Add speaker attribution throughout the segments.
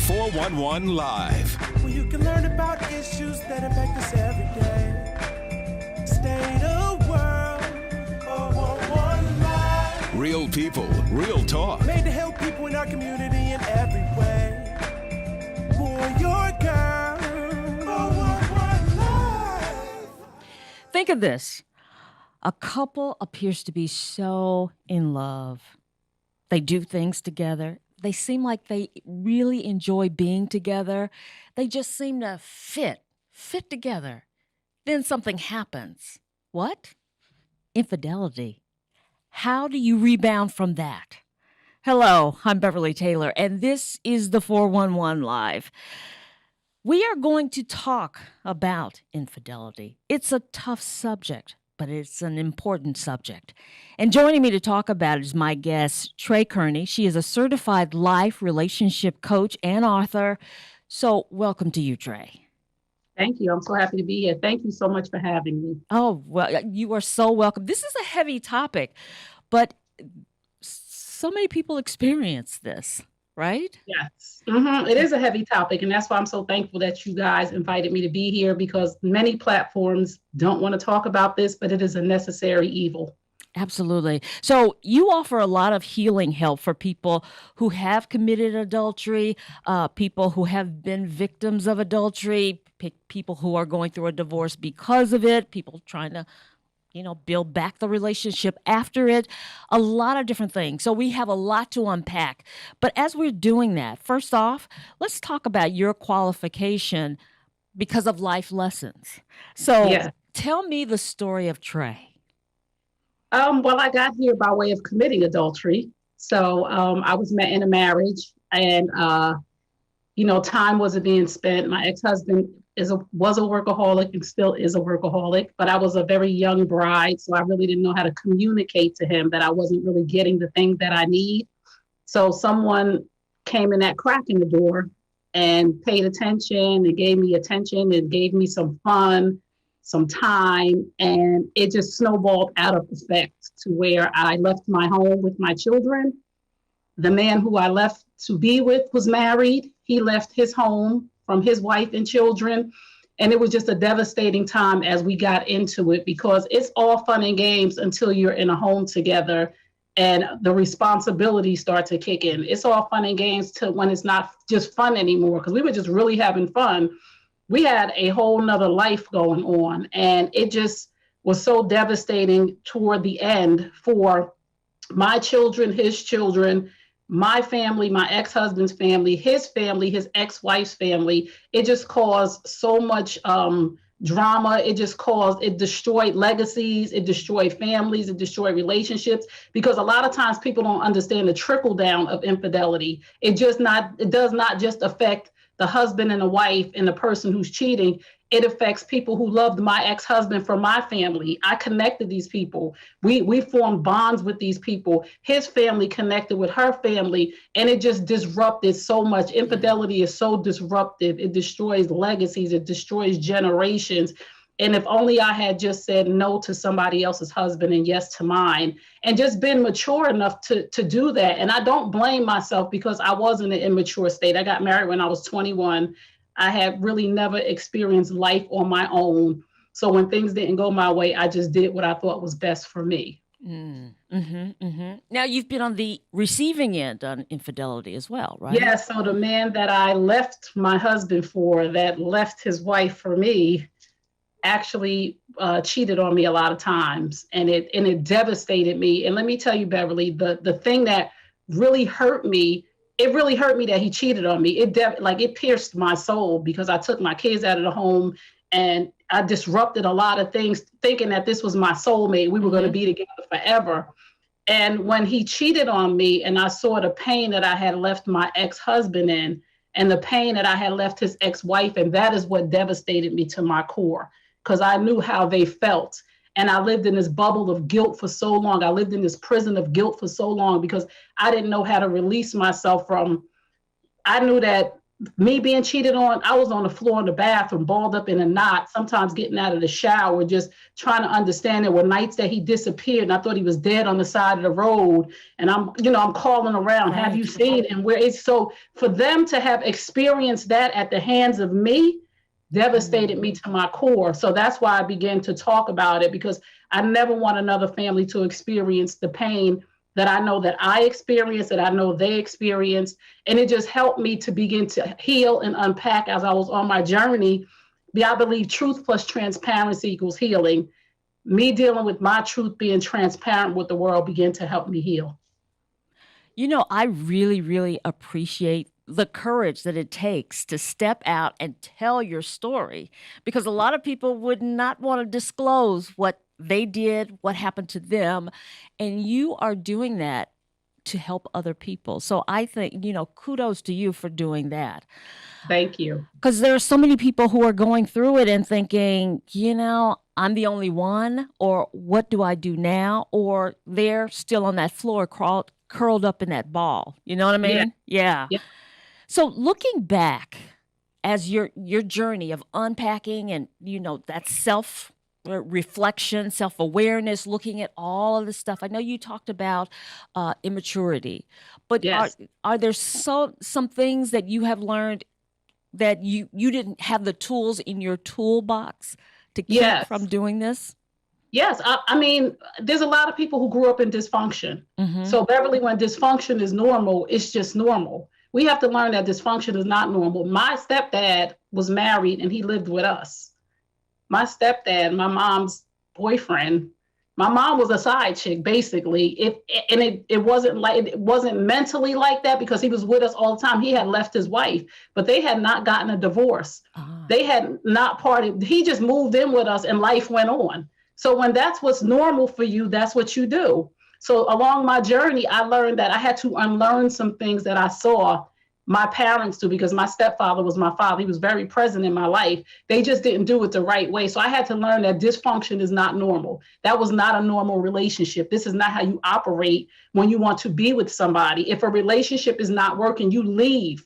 Speaker 1: 411 Live.
Speaker 2: Where you can learn about issues that impact us every day. State of world, 411 Live.
Speaker 1: Real people, real talk.
Speaker 2: Made to help people in our community in every way. Boy, your girl, 411 Live.
Speaker 3: Think of this. A couple appears to be so in love. They do things together. They seem like they really enjoy being together. They just seem to fit together. Then something happens. What? Infidelity. How do you rebound from that? Hello, I'm Beverly Taylor, and this is the 411 Live. We are going to talk about infidelity. It's a tough subject, but it's an important subject. And joining me to talk about it is my guest, Kearney. She is a certified life relationship coach and author. So welcome to you, Trey.
Speaker 4: Thank you. I'm so happy to be here. Thank you so much for having me.
Speaker 3: Oh, well, you are so welcome. This is a heavy topic, but so many people experience this, right?
Speaker 4: Yes. It is a heavy topic, and that's why I'm so thankful that you guys invited me to be here, because many platforms don't want to talk about this, but it is a necessary evil.
Speaker 3: Absolutely. So you offer a lot of healing help for people who have committed adultery, people who have been victims of adultery, people who are going through a divorce because of it, people trying to, build back the relationship after it, a lot of different things. So we have a lot to unpack. But as we're doing that, first off, let's talk about your qualification because of life lessons. So Tell me the story of Trey.
Speaker 4: Well, I got here by way of committing adultery. So I was met in a marriage, and time wasn't being spent. My ex-husband was a workaholic and still is a workaholic, but I was a very young bride, so I really didn't know how to communicate to him that I wasn't really getting the things that I need. So someone came in that crack in the door and paid attention and gave me attention and gave me some fun, some time, and it just snowballed out of effect to where I left my home with my children. The man who I left to be with was married. He left his home from his wife and children. And it was just a devastating time as we got into it, because it's all fun and games until you're in a home together and the responsibilities start to kick in. It's all fun and games till when it's not just fun anymore, because we were just really having fun. We had a whole nother life going on, and it just was so devastating toward the end for my children, his children, my family, my ex-husband's family, his ex-wife's family. It just caused so much drama. It destroyed legacies, it destroyed families, it destroyed relationships, because a lot of times people don't understand the trickle down of infidelity. It does not just affect the husband and the wife and the person who's cheating. It affects people who loved my ex-husband from my family. I connected these people. We formed bonds with these people. His family connected with her family, and it just disrupted so much. Infidelity is so disruptive. It destroys legacies. It destroys generations. And if only I had just said no to somebody else's husband and yes to mine, and just been mature enough to do that. And I don't blame myself, because I was in an immature state. I got married when I was 21. I had really never experienced life on my own. So when things didn't go my way, I just did what I thought was best for me.
Speaker 3: Now, you've been on the receiving end on infidelity as well, right?
Speaker 4: Yeah, so the man that I left my husband for, that left his wife for me, actually cheated on me a lot of times, and it devastated me. And let me tell you, Beverly, the thing that really hurt me, it really hurt me that he cheated on me. It pierced my soul, because I took my kids out of the home and I disrupted a lot of things, thinking that this was my soulmate. We were going to be together forever. And when he cheated on me, and I saw the pain that I had left my ex-husband in, and the pain that I had left his ex-wife, and that is what devastated me to my core, because I knew how they felt. And I lived in this bubble of guilt for so long. I lived in this prison of guilt for so long, because I didn't know how to release myself from. I knew that me being cheated on, I was on the floor in the bathroom, balled up in a knot, sometimes getting out of the shower, just trying to understand. There were nights that he disappeared and I thought he was dead on the side of the road. And I'm calling around, have you seen him? Where it's so for them to have experienced that at the hands of me devastated me to my core. So that's why I began to talk about it, because I never want another family to experience the pain that I know that I experienced, that I know they experienced. And it just helped me to begin to heal and unpack as I was on my journey. I believe truth plus transparency equals healing. Me dealing with my truth, being transparent with the world, began to help me heal.
Speaker 3: I really, really appreciate the courage that it takes to step out and tell your story, because a lot of people would not want to disclose what they did, what happened to them. And you are doing that to help other people. So I think, kudos to you for doing that.
Speaker 4: Thank you.
Speaker 3: Because there are so many people who are going through it and thinking, I'm the only one, or what do I do now? Or they're still on that floor curled up in that ball. You know what I mean? Yeah. So looking back as your journey of unpacking and, that self-reflection, self-awareness, looking at all of this stuff. I know you talked about immaturity, but are there some things that you have learned that you didn't have the tools in your toolbox to keep from doing this?
Speaker 4: Yes. I mean, there's a lot of people who grew up in dysfunction.
Speaker 3: Mm-hmm.
Speaker 4: So Beverly, when dysfunction is normal, it's just normal. We have to learn that dysfunction is not normal. My stepdad was married and he lived with us. My stepdad, my mom's boyfriend, my mom was a side chick, basically. It wasn't mentally like that because he was with us all the time. He had left his wife, but they had not gotten a divorce. They had not parted. He just moved in with us and life went on. So when that's what's normal for you, that's what you do. So along my journey, I learned that I had to unlearn some things that I saw my parents do, because my stepfather was my father. He was very present in my life. They just didn't do it the right way. So I had to learn that dysfunction is not normal. That was not a normal relationship. This is not how you operate when you want to be with somebody. If a relationship is not working, you leave.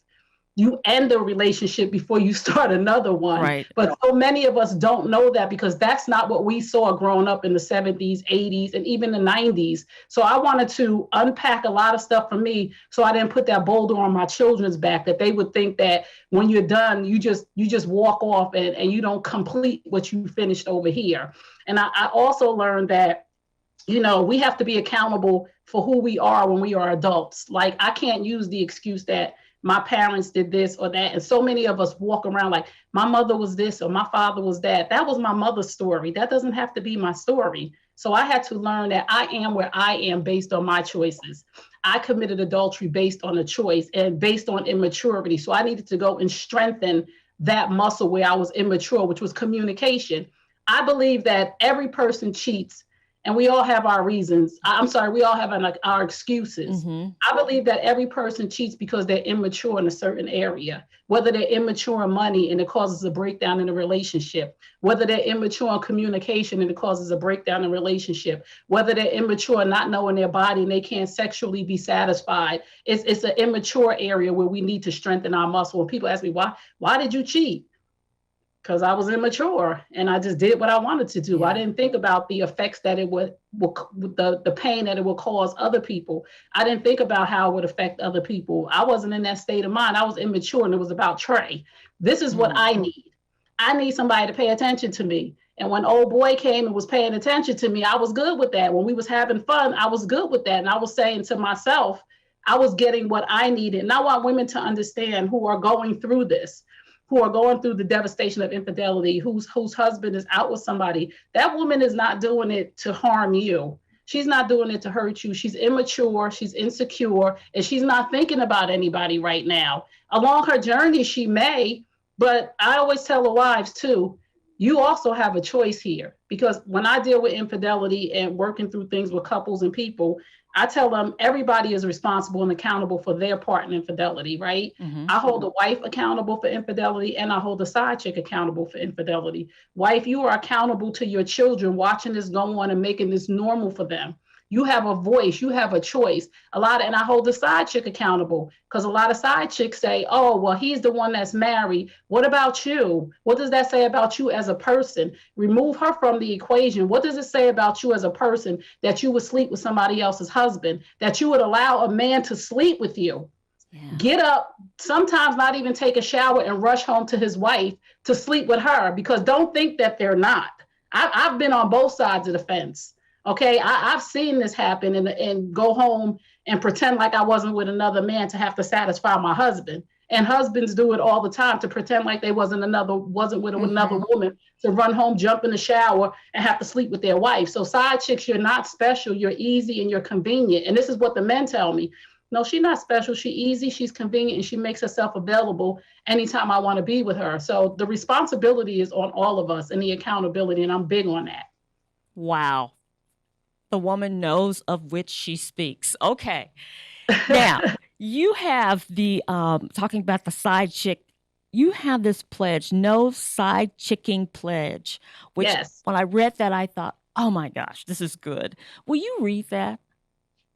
Speaker 4: You end a relationship before you start another one.
Speaker 3: Right.
Speaker 4: But so many of us don't know that because that's not what we saw growing up in the 70s, 80s, and even the 90s. So I wanted to unpack a lot of stuff for me so I didn't put that boulder on my children's back, that they would think that when you're done, you just walk off and you don't complete what you finished over here. And I also learned that, we have to be accountable for who we are when we are adults. Like, I can't use the excuse that my parents did this or that. And so many of us walk around like my mother was this or my father was that. That was my mother's story. That doesn't have to be my story. So I had to learn that I am where I am based on my choices. I committed adultery based on a choice and based on immaturity. So I needed to go and strengthen that muscle where I was immature, which was communication. I believe that every person cheats. And we all have our reasons. We all have our excuses.
Speaker 3: Mm-hmm.
Speaker 4: I believe that every person cheats because they're immature in a certain area, whether they're immature in money and it causes a breakdown in a relationship, whether they're immature in communication and it causes a breakdown in a relationship, whether they're immature in not knowing their body and they can't sexually be satisfied. It's an immature area where we need to strengthen our muscle. When people ask me, why did you cheat? Because I was immature and I just did what I wanted to do. I didn't think about the effects that it would the pain that it would cause other people. I didn't think about how it would affect other people. I wasn't in that state of mind. I was immature and it was about Trey. This is what I need. I need somebody to pay attention to me. And when old boy came and was paying attention to me, I was good with that. When we was having fun, I was good with that. And I was saying to myself, I was getting what I needed. And I want women to understand who are going through this, who are going through the devastation of infidelity, whose husband is out with somebody. That woman is not doing it to harm you. She's not doing it to hurt you. She's immature, she's insecure, and she's not thinking about anybody right now. Along her journey, she may, but I always tell the wives too, you also have a choice here. Because when I deal with infidelity and working through things with couples and people, I tell them everybody is responsible and accountable for their part in infidelity, right?
Speaker 3: Mm-hmm.
Speaker 4: I hold the wife accountable for infidelity and I hold the side chick accountable for infidelity. Wife, you are accountable to your children watching this go on and making this normal for them. You have a voice, you have a choice. And I hold the side chick accountable, because a lot of side chicks say, oh, well, he's the one that's married. What about you? What does that say about you as a person? Remove her from the equation. What does it say about you as a person that you would sleep with somebody else's husband, that you would allow a man to sleep with you? Yeah. Get up, sometimes not even take a shower, and rush home to his wife to sleep with her, because don't think that they're not. I've been on both sides of the fence. Okay, I've seen this happen, and go home and pretend like I wasn't with another man to have to satisfy my husband. And husbands do it all the time, to pretend like they wasn't with another woman, to run home, jump in the shower, and have to sleep with their wife. So side chicks, you're not special, you're easy, and you're convenient. And this is what the men tell me. No, she's not special. She's easy, she's convenient, and she makes herself available anytime I want to be with her. So the responsibility is on all of us, and the accountability, and I'm big on that.
Speaker 3: Wow. The woman knows of which she speaks. Okay. Now, you have the, talking about the side chick, you have this pledge, no side chicking pledge, which yes. When I read that, I thought, oh my gosh, this is good. Will you read that?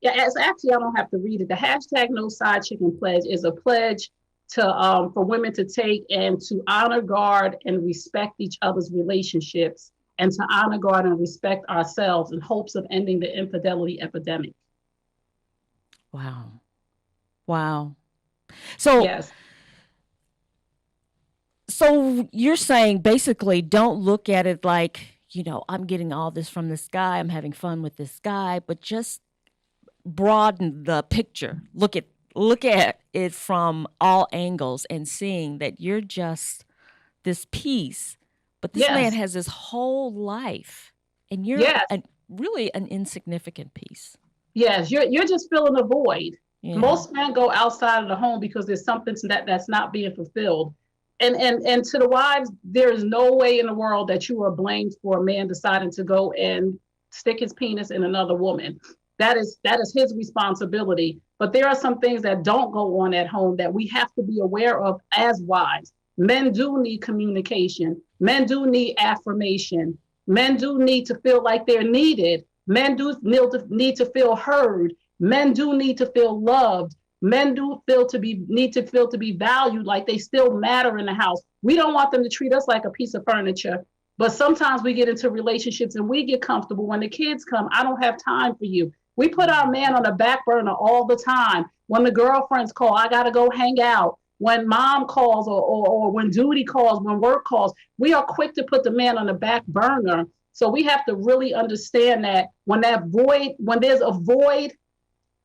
Speaker 4: Yeah, actually, I don't have to read it. The hashtag no side chicken pledge is a pledge to for women to take, and to honor, guard, and respect each other's relationships, and to honor, guard, and respect ourselves, in hopes of ending the infidelity epidemic.
Speaker 3: Wow. Wow. So,
Speaker 4: yes.
Speaker 3: So you're saying basically don't look at it like, I'm getting all this from this guy, I'm having fun with this guy, but just broaden the picture. Look at it from all angles, and seeing that you're just this piece, but this yes. man has his whole life, and you're yes. really an insignificant piece.
Speaker 4: Yes, you're just filling a void. Yeah. Most men go outside of the home because there's something that's not being fulfilled. And to the wives, there is no way in the world that you are blamed for a man deciding to go and stick his penis in another woman. That is his responsibility. But there are some things that don't go on at home that we have to be aware of as wives. Men do need communication. Men do need affirmation. Men do need to feel like they're needed. Men do need to feel heard. Men do need to feel loved. Men do need to feel to be valued, like they still matter in the house. We don't want them to treat us like a piece of furniture. But sometimes we get into relationships and we get comfortable. When the kids come, I don't have time for you. We put our man on the back burner all the time. When the girlfriends call, I got to go hang out. When mom calls, or when duty calls, when work calls, we are quick to put the man on the back burner. So we have to really understand that when there's a void,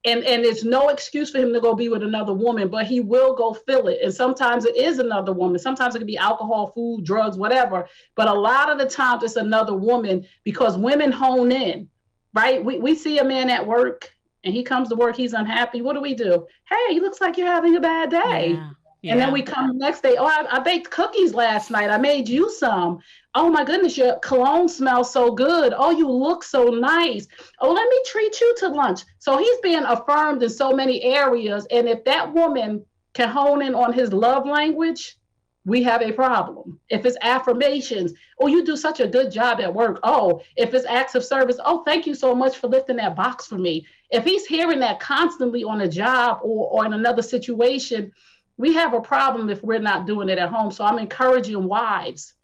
Speaker 4: and there's no excuse for him to go be with another woman, but he will go fill it. And sometimes it is another woman. Sometimes it can be alcohol, food, drugs, whatever. But a lot of the times it's another woman, because women hone in, right? We see a man at work and he comes to work, he's unhappy. What do? Hey, he looks like you're having a bad day. Yeah. Yeah. And then we come the next day, I baked cookies last night. I made you some. Oh my goodness, your cologne smells so good. Oh, you look so nice. Oh, let me treat you to lunch. So he's being affirmed in so many areas. And if that woman can hone in on his love language, we have a problem. If it's affirmations, oh, you do such a good job at work. Oh, if it's acts of service, oh, thank you so much for lifting that box for me. If he's hearing that constantly on a job or in another situation, we have a problem if we're not doing it at home. So I'm encouraging wives,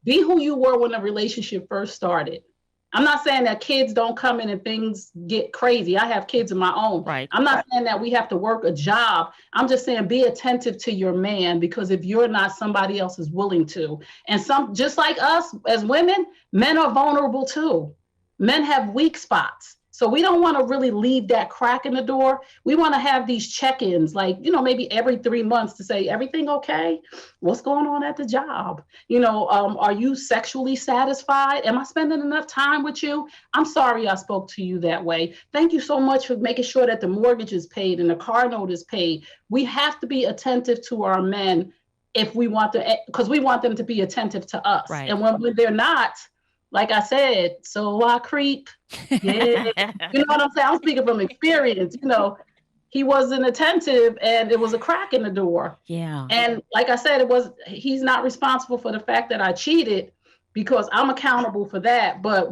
Speaker 4: be who you were when the relationship first started. I'm not saying that kids don't come in and things get crazy. I have kids of my own.
Speaker 3: Right.
Speaker 4: I'm not saying that we have to work a job. I'm just saying be attentive to your man, because if you're not, somebody else is willing to. And just like us as women, men are vulnerable too. Men have weak spots. So we don't want to really leave that crack in the door. We want to have these check-ins, like, maybe every 3 months, to say, everything okay? What's going on at the job? Are you sexually satisfied? Am I spending enough time with you? I'm sorry I spoke to you that way. Thank you so much for making sure that the mortgage is paid and the car note is paid. We have to be attentive to our men if we want to, because we want them to be attentive to us.
Speaker 3: Right.
Speaker 4: And when they're not, like I said, so I creep. Yeah. You know what I'm saying? I'm speaking from experience. He wasn't attentive and it was a crack in the door.
Speaker 3: Yeah.
Speaker 4: And like I said, he's not responsible for the fact that I cheated, because I'm accountable for that. But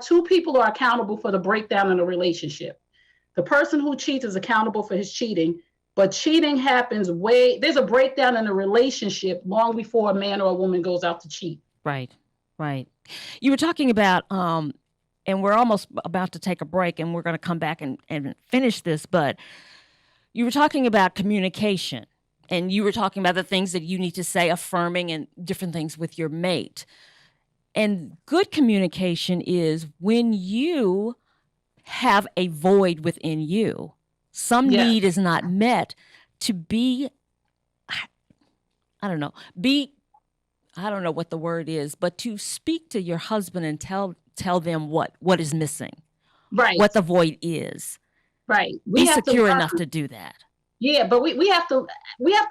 Speaker 4: two people are accountable for the breakdown in a relationship. The person who cheats is accountable for his cheating, but cheating happens there's a breakdown in a relationship long before a man or a woman goes out to cheat.
Speaker 3: Right, right. You were talking about, and we're almost about to take a break, and we're going to come back and finish this, but you were talking about communication, and you were talking about the things that you need to say, affirming and different things with your mate. And good communication is when you have a void within you, some need is not met, to be, I don't know what the word is, but to speak to your husband and tell them what is missing,
Speaker 4: right?
Speaker 3: What the void is,
Speaker 4: right?
Speaker 3: Be secure enough to do that.
Speaker 4: Yeah, but we have to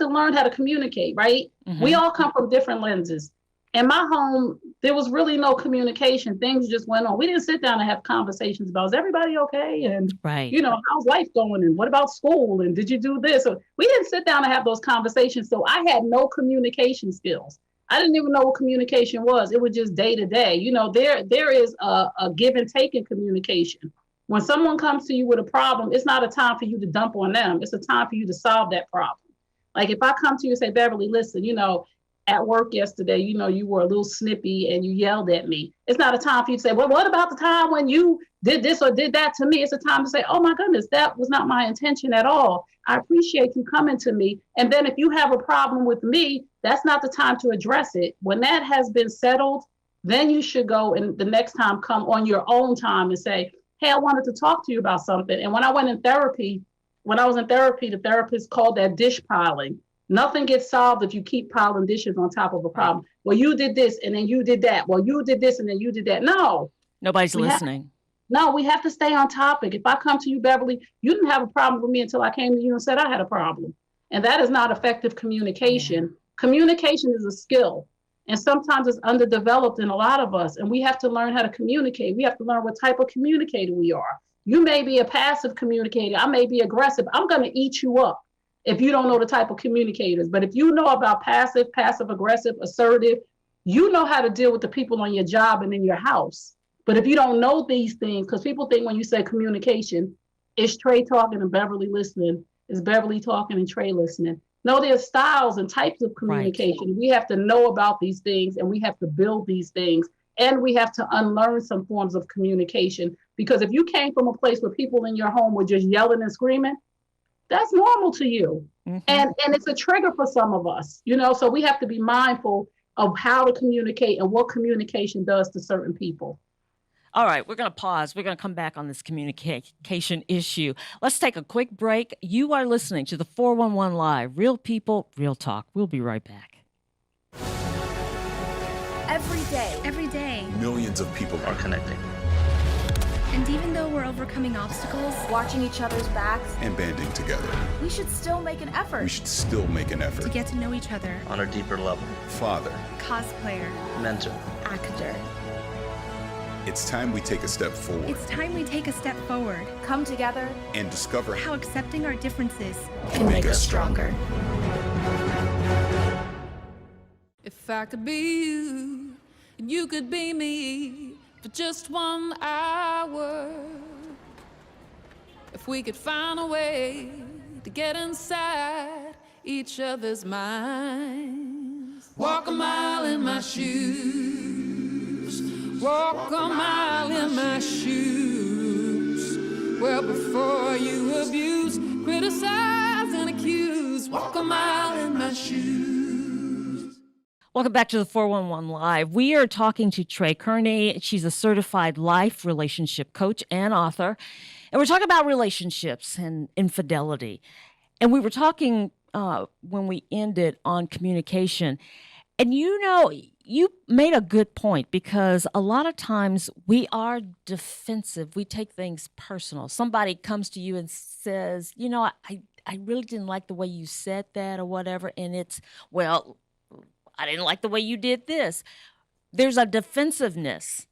Speaker 4: learn how to communicate, right? Mm-hmm. We all come from different lenses. In my home, there was really no communication. Things just went on. We didn't sit down and have conversations about, is everybody okay? And,
Speaker 3: right.
Speaker 4: How's life going? And what about school? And did you do this? So we didn't sit down and have those conversations. So I had no communication skills. I didn't even know what communication was. It was just day to day. There is a give and take in communication. When someone comes to you with a problem, it's not a time for you to dump on them. It's a time for you to solve that problem. Like if I come to you and say, Beverly, listen, at work yesterday, you were a little snippy and you yelled at me. It's not a time for you to say, well, what about the time when you did this or did that to me? It's a time to say, oh my goodness, that was not my intention at all. I appreciate you coming to me. And then if you have a problem with me, that's not the time to address it. When that has been settled, then you should go and the next time come on your own time and say, hey, I wanted to talk to you about something. And when I was in therapy, the therapist called that dish piling. Nothing gets solved if you keep piling dishes on top of a problem. Well, you did this and then you did that. Well, you did this and then you did that. No.
Speaker 3: Nobody's listening.
Speaker 4: We have to stay on topic. If I come to you, Beverly, you didn't have a problem with me until I came to you and said I had a problem. And that is not effective communication. Yeah. Communication is a skill. And sometimes it's underdeveloped in a lot of us. And we have to learn how to communicate. We have to learn what type of communicator we are. You may be a passive communicator. I may be aggressive. I'm going to eat you up if you don't know the type of communicators. But if you know about passive, aggressive, assertive, you know how to deal with the people on your job and in your house. But if you don't know these things, because people think when you say communication, it's Trey talking and Beverly listening, it's Beverly talking and Trey listening. No, there's styles and types of communication. Right. We have to know about these things and we have to build these things. And we have to unlearn some forms of communication. Because if you came from a place where people in your home were just yelling and screaming, that's normal to you. Mm-hmm. And it's a trigger for some of us, so we have to be mindful of how to communicate and what communication does to certain people.
Speaker 3: All right, we're going to pause. We're going to come back on this communication issue. Let's take a quick break. You are listening to the 411 Live, Real People, Real Talk. We'll be right back.
Speaker 5: Every day,
Speaker 1: millions of people are connecting.
Speaker 5: And even though we're overcoming obstacles,
Speaker 6: watching each other's backs,
Speaker 1: and banding together,
Speaker 6: we should still make an effort.
Speaker 5: To get to know each other
Speaker 7: on a deeper level.
Speaker 1: Father,
Speaker 5: cosplayer,
Speaker 7: mentor,
Speaker 6: actor.
Speaker 1: It's time we take a step forward.
Speaker 6: Come together
Speaker 1: and discover
Speaker 5: how accepting our differences
Speaker 1: can make us stronger.
Speaker 8: If I could be you, and you could be me for just 1 hour. If we could find a way to get inside each other's minds. Walk a mile in my shoes. Walk a mile in my shoes. Well, before you abuse, criticize, and accuse. Walk a mile in my shoes.
Speaker 3: Welcome back to the 411 Live. We are talking to Trey Kearney. She's a certified life relationship coach and author. And we're talking about relationships and infidelity. And we were talking when we ended on communication. And you made a good point, because a lot of times we are defensive. We take things personal. Somebody comes to you and says, I really didn't like the way you said that or whatever. And it's, well, I didn't like the way you did this. There's a defensiveness.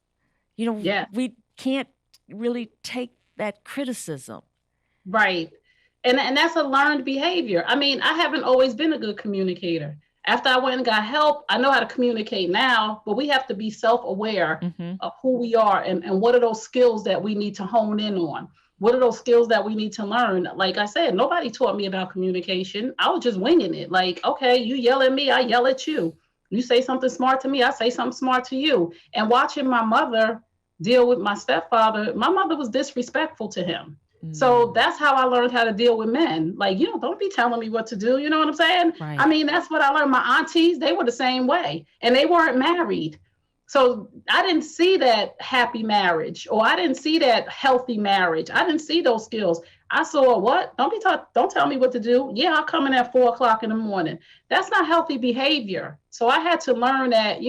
Speaker 3: We can't really take that criticism.
Speaker 4: Right. And that's a learned behavior. I mean, I haven't always been a good communicator. After I went and got help, I know how to communicate now, but we have to be self-aware of who we are and what are those skills that we need to hone in on. What are those skills that we need to learn? Like I said, nobody taught me about communication. I was just winging it. Like, okay, you yell at me, I yell at you. You say something smart to me, I say something smart to you. And watching my mother deal with my stepfather, my mother was disrespectful to him. So that's how I learned how to deal with men. Like, don't be telling me what to do. You know what I'm saying?
Speaker 3: Right.
Speaker 4: I mean, that's what I learned. My aunties, they were the same way and they weren't married. So I didn't see that happy marriage, or I didn't see that healthy marriage. I didn't see those skills. I saw what? Don't tell me what to do. Yeah, I'll come in at 4:00 in the morning. That's not healthy behavior. So I had to learn that,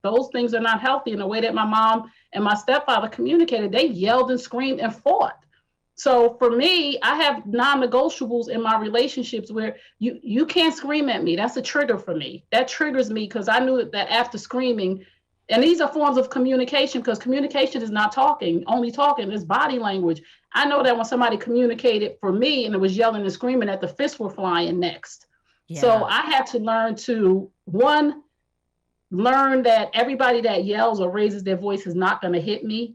Speaker 4: those things are not healthy. In the way that my mom and my stepfather communicated, they yelled and screamed and fought. So for me, I have non-negotiables in my relationships where you can't scream at me. That's a trigger for me. That triggers me because I knew that after screaming, and these are forms of communication, because communication is not talking, only talking is body language. I know that when somebody communicated for me and it was yelling and screaming, that the fists were flying next. Yeah. So I had to learn to, learn that everybody that yells or raises their voice is not going to hit me,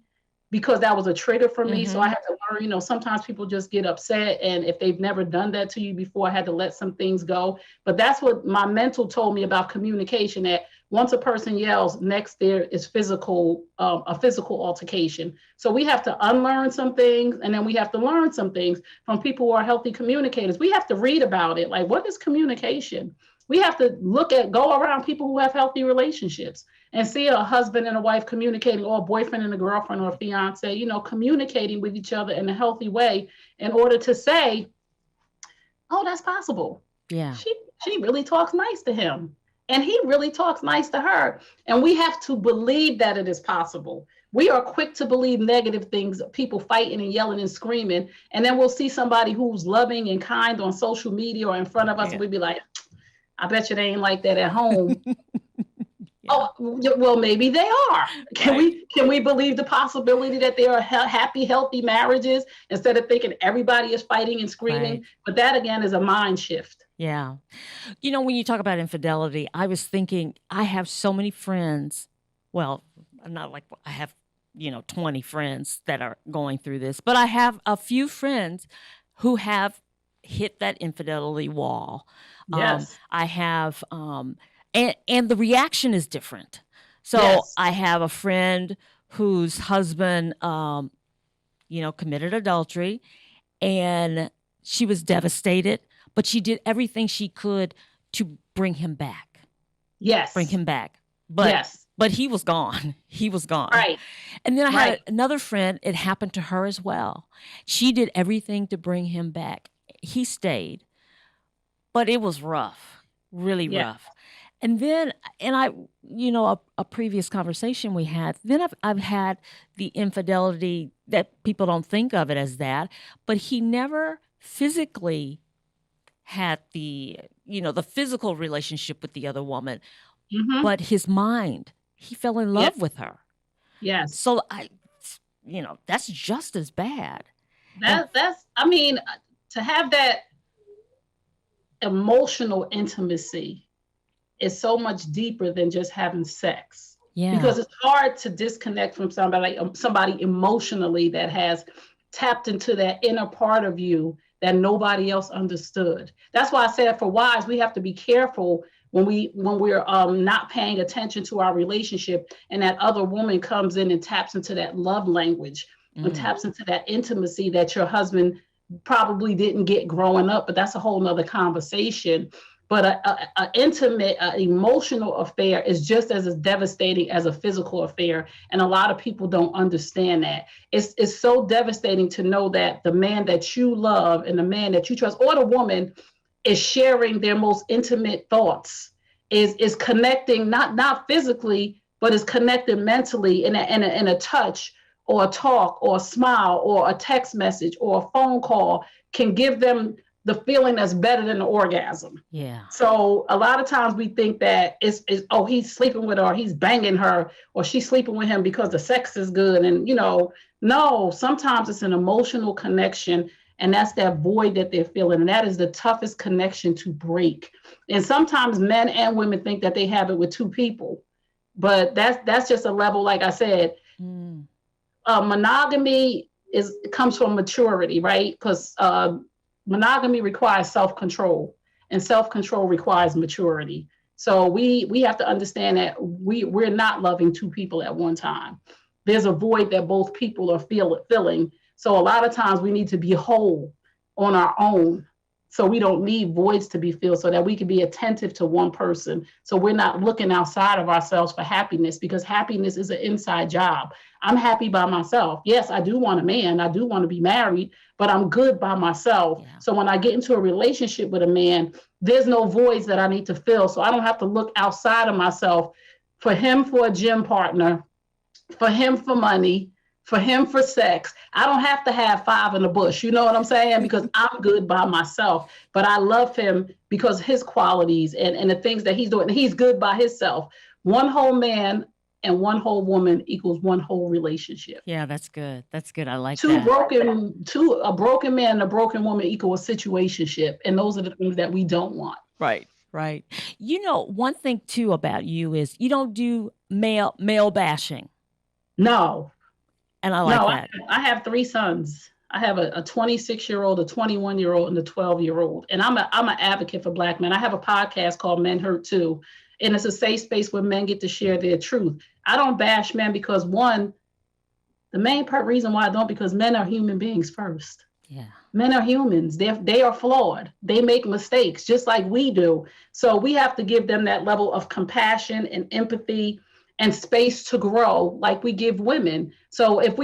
Speaker 4: because that was a trigger for me. So I had to learn, sometimes people just get upset. And if they've never done that to you before, I had to let some things go. But that's what my mental told me about communication, that once a person yells, next there is a physical altercation. So we have to unlearn some things, and then we have to learn some things from people who are healthy communicators. We have to read about it. Like, what is communication? We have to go around people who have healthy relationships and see a husband and a wife communicating, or a boyfriend and a girlfriend or a fiance, communicating with each other in a healthy way in order to say, oh, that's possible. Yeah. She really talks nice to him, and he really talks nice to her. And we have to believe that it is possible. We are quick to believe negative things, people fighting and yelling and screaming. And then we'll see somebody who's loving and kind on social media or in front of us, and we'd be like, I bet you they ain't like that at home. Oh, well, maybe they are. Can we believe the possibility that there are happy, healthy marriages instead of thinking everybody is fighting and screaming? Right. But that, again, is a mind shift.
Speaker 3: Yeah. When you talk about infidelity, I was thinking, I have so many friends. Well, not like I have, 20 friends that are going through this, but I have a few friends who have hit that infidelity wall.
Speaker 4: Yes.
Speaker 3: I have, and the reaction is different. So yes. I have a friend whose husband, committed adultery, and she was devastated, but she did everything she could to bring him back.
Speaker 4: Yes.
Speaker 3: Bring him back. But, yes. But he was gone. He was gone.
Speaker 4: Right.
Speaker 3: And then I had another friend, it happened to her as well. She did everything to bring him back. He stayed, but it was rough, really rough. And then, a previous conversation we had, then I've had the infidelity that people don't think of it as that, but he never physically had the physical relationship with the other woman, but his mind, he fell in love with her.
Speaker 4: Yes.
Speaker 3: So that's just as bad.
Speaker 4: To have that emotional intimacy is so much deeper than just having sex. Yeah. Because it's hard to disconnect from somebody emotionally that has tapped into that inner part of you that nobody else understood. That's why I said for wives, we have to be careful when we're not paying attention to our relationship, and that other woman comes in and taps into that love language and taps into that intimacy that your husband probably didn't get growing up, but that's a whole nother conversation. But an intimate, emotional affair is just as devastating as a physical affair. And a lot of people don't understand that. It's so devastating to know that the man that you love and the man that you trust, or the woman, is sharing their most intimate thoughts, is connecting, not physically, but is connected mentally in a touch, or a talk, or a smile, or a text message, or a phone call can give them the feeling that's better than the orgasm. Yeah. So a lot of times we think that he's sleeping with her, or he's banging her, or she's sleeping with him because the sex is good. And, no, sometimes it's an emotional connection. And that's that void that they're feeling. And that is the toughest connection to break. And sometimes men and women think that they have it with two people. But that's just a level, like I said, monogamy comes from maturity, right? Because monogamy requires self-control, and self-control requires maturity. So we have to understand that we're not loving two people at one time. There's a void that both people are filling. So a lot of times we need to be whole on our own. So we don't need voids to be filled, so that we can be attentive to one person. So we're not looking outside of ourselves for happiness, because happiness is an inside job. I'm happy by myself. Yes, I do want a man. I do want to be married, but I'm good by myself. Yeah. So when I get into a relationship with a man, there's no voids that I need to fill. So I don't have to look outside of myself for him for a gym partner, for him for money, for him for sex. I don't have to have 5 in the bush. You know what I'm saying? Because I'm good by myself. But I love him because his qualities and the things that he's doing. He's good by himself. One whole man and one whole woman equals one whole relationship.
Speaker 3: Yeah, that's good. That's good. I like
Speaker 4: that. A broken man and a broken woman equal a situationship. And those are the things that we don't want.
Speaker 3: Right. Right. You know, one thing too about you is you don't do male bashing.
Speaker 4: No.
Speaker 3: And I like that.
Speaker 4: I have 3 sons. I have a 26-year-old, a 21-year-old, and a 12-year-old. And I'm an advocate for Black men. I have a podcast called Men Hurt Too. And it's a safe space where men get to share their truth. I don't bash men because, one, the main reason why I don't, because men are human beings first.
Speaker 3: Yeah.
Speaker 4: Men are humans. They are flawed. They make mistakes just like we do. So we have to give them that level of compassion and empathy and space to grow like we give women. So if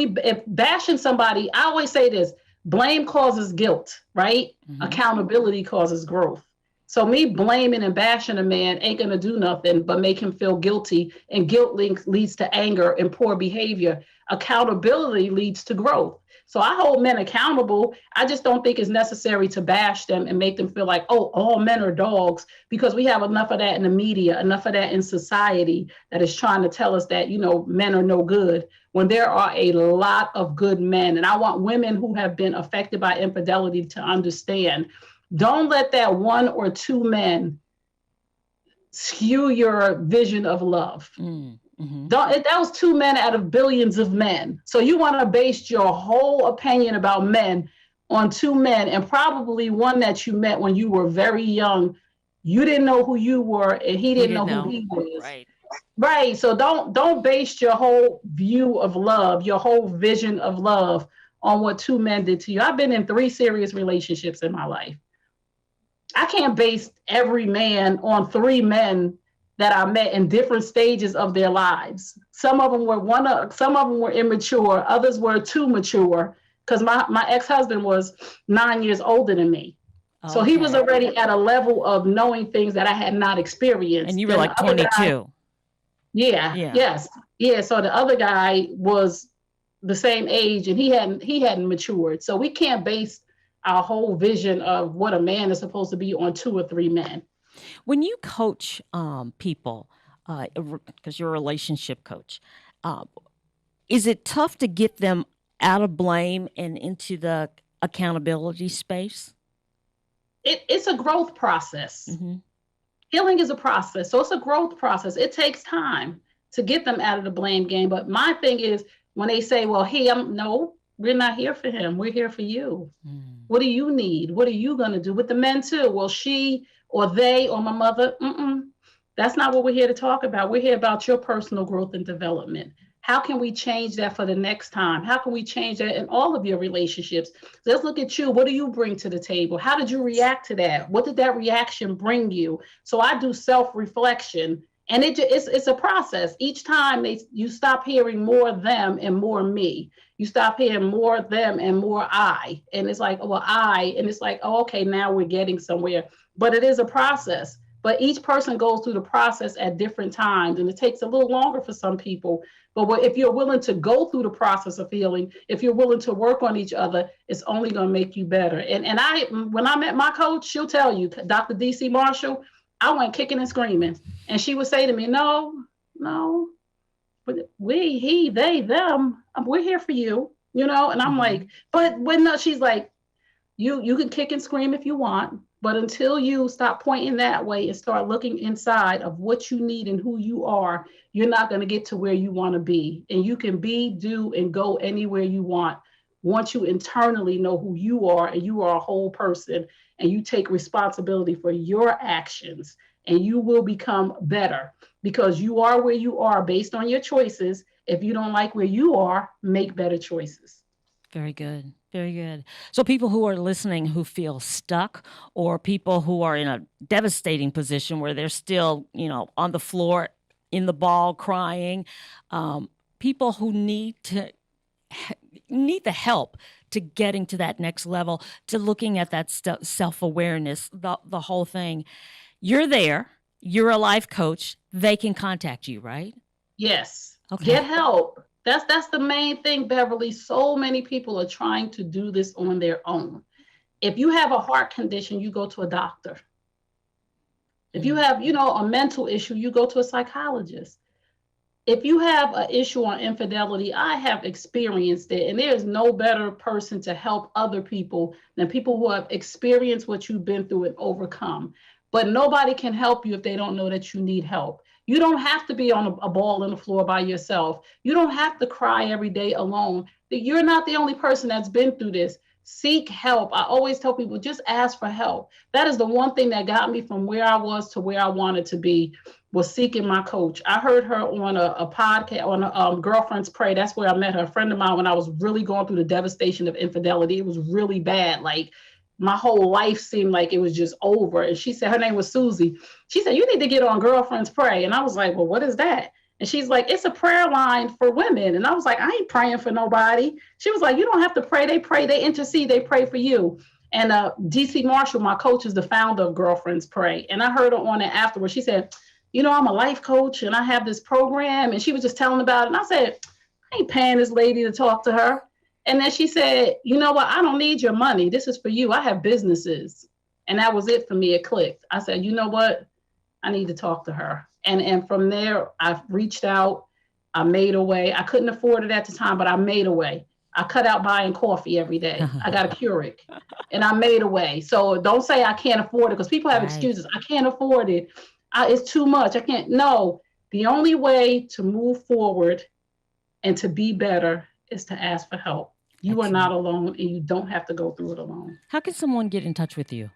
Speaker 4: bashing somebody, I always say this, blame causes guilt, right? Mm-hmm. Accountability causes growth. So me blaming and bashing a man ain't gonna do nothing but make him feel guilty, and guilt leads to anger and poor behavior. Accountability leads to growth. So I hold men accountable. I just don't think it's necessary to bash them and make them feel like, oh, all men are dogs, because we have enough of that in the media, enough of that in society that is trying to tell us that, men are no good, when there are a lot of good men. And I want women who have been affected by infidelity to understand, don't let that 1 or 2 men skew your vision of love. Mm-hmm. That was 2 men out of billions of men. So you want to base your whole opinion about men on 2 men, and probably one that you met when you were very young. You didn't know who you were, and he didn't know who he was. Right. So don't base your whole view of love, your whole vision of love, on what 2 men did to you. I've been in 3 serious relationships in my life. I can't base every man on 3 men that I met in different stages of their lives. Some of them were immature, others were too mature, because my ex-husband was 9 years older than me. Okay. So he was already at a level of knowing things that I had not experienced.
Speaker 3: And you were like 22.
Speaker 4: Yes. So the other guy was the same age, and he hadn't matured. So we can't base our whole vision of what a man is supposed to be on 2 or 3 men.
Speaker 3: When you coach people, because you're a relationship coach, is it tough to get them out of blame and into the accountability space?
Speaker 4: It's a growth process.
Speaker 3: Mm-hmm.
Speaker 4: Healing is a process. So it's a growth process. It takes time to get them out of the blame game. But my thing is, when they say, well, hey, no, we're not here for him. We're here for you. Mm. What do you need? What are you going to do? With the men too. Well, she or they or my mother, that's not what we're here to talk about. We're here about your personal growth and development. How can we change that for the next time? How can we change that in all of your relationships? Let's look at you. What do you bring to the table? How did you react to that? What did that reaction bring you? So I do self-reflection, and it's a process. Each time you stop hearing more them and more me. You stop hearing more them and more I. And it's like, well, and it's like, oh, okay, now we're getting somewhere. But it is a process. But each person goes through the process at different times, and it takes a little longer for some people. But if you're willing to go through the process of healing, if you're willing to work on each other, it's only going to make you better. And when I met my coach, she'll tell you, Dr. DC Marshall, I went kicking and screaming. And she would say to me, no, we, he, they, them, we're here for you, And I'm like, but no, she's like, You can kick and scream if you want, but until you stop pointing that way and start looking inside of what you need and who you are, you're not going to get to where you want to be. And you can be, do, and go anywhere you want once you internally know who you are and you are a whole person and you take responsibility for your actions, and you will become better because you are where you are based on your choices. If you don't like where you are, make better choices.
Speaker 3: Very good. Very good. So people who are listening who feel stuck, or people who are in a devastating position where they're still, on the floor, in the ball, crying, people who need the help to getting to that next level, to looking at that self-awareness, the whole thing. You're there. You're a life coach. They can contact you, right?
Speaker 4: Yes.
Speaker 3: Okay.
Speaker 4: Get help. That's the main thing, Beverly. So many people are trying to do this on their own. If you have a heart condition, you go to a doctor. If you have, a mental issue, you go to a psychologist. If you have an issue on infidelity, I have experienced it, and there's no better person to help other people than people who have experienced what you've been through and overcome. But nobody can help you if they don't know that you need help. You don't have to be on a ball on the floor by yourself. You don't have to cry every day alone. You're not the only person that's been through this. Seek help. I always tell people, just ask for help. That is the one thing that got me from where I was to where I wanted to be, was seeking my coach. I heard her on a podcast, on a Girlfriends Pray. That's where I met her. A friend of mine, when I was really going through the devastation of infidelity. It was really bad. Like, my whole life seemed like it was just over. And she said, her name was Susie. She said, you need to get on Girlfriends Pray. And I was like, well, what is that? And she's like, it's a prayer line for women. And I was like, I ain't praying for nobody. She was like, you don't have to pray. They pray, they intercede, they pray for you. And DC Marshall, my coach, is the founder of Girlfriends Pray. And I heard her on it afterwards. She said, I'm a life coach and I have this program. And she was just telling about it. And I said, I ain't paying this lady to talk to her. And then she said, you know what? I don't need your money. This is for you. I have businesses. And that was it for me. It clicked. I said, you know what? I need to talk to her. And from there, I've reached out. I made a way. I couldn't afford it at the time, but I made a way. I cut out buying coffee every day. I got a Keurig and I made a way. So don't say I can't afford it, because people have excuses. I can't afford it. It's too much. I can't. No, the only way to move forward and to be better is to ask for help. You are not alone, and you don't have to go through it alone.
Speaker 3: How can someone get in touch with you?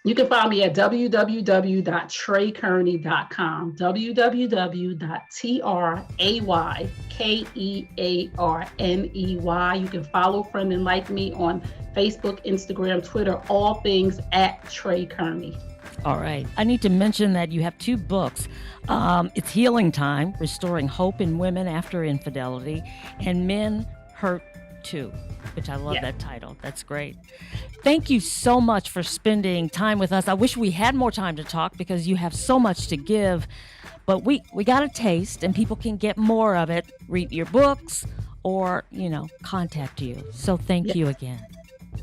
Speaker 4: You can find me at www.traykearney.com, www.traykearney. You can follow, friend, and like me on Facebook, Instagram, Twitter, all things at Tray Kearney.
Speaker 3: All right. I need to mention that you have 2 books. It's Healing Time, Restoring Hope in Women After Infidelity, and Men Hurt Too, which I love that title. That's great. Thank you so much for spending time with us. I wish we had more time to talk because you have so much to give, but we got a taste, and people can get more of it. Read your books or, contact you. So thank you again.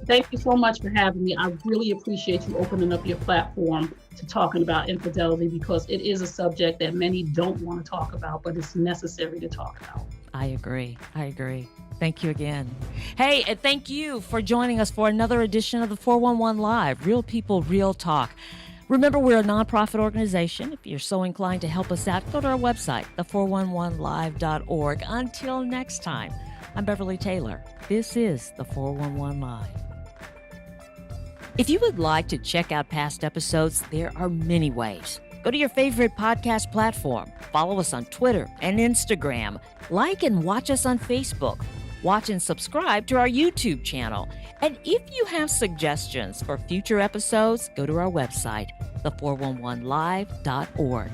Speaker 4: Thank you so much for having me. I really appreciate you opening up your platform to talking about infidelity, because it is a subject that many don't want to talk about, but it's necessary to talk about.
Speaker 3: I agree. Thank you again. Hey, and thank you for joining us for another edition of the 411 Live, Real People, Real Talk. Remember, we're a nonprofit organization. If you're so inclined to help us out, go to our website, the411live.org. Until next time, I'm Beverly Taylor. This is the 411 Live. If you would like to check out past episodes, there are many ways. Go to your favorite podcast platform. Follow us on Twitter and Instagram. Like and watch us on Facebook. Watch and subscribe to our YouTube channel. And if you have suggestions for future episodes, go to our website, the411live.org.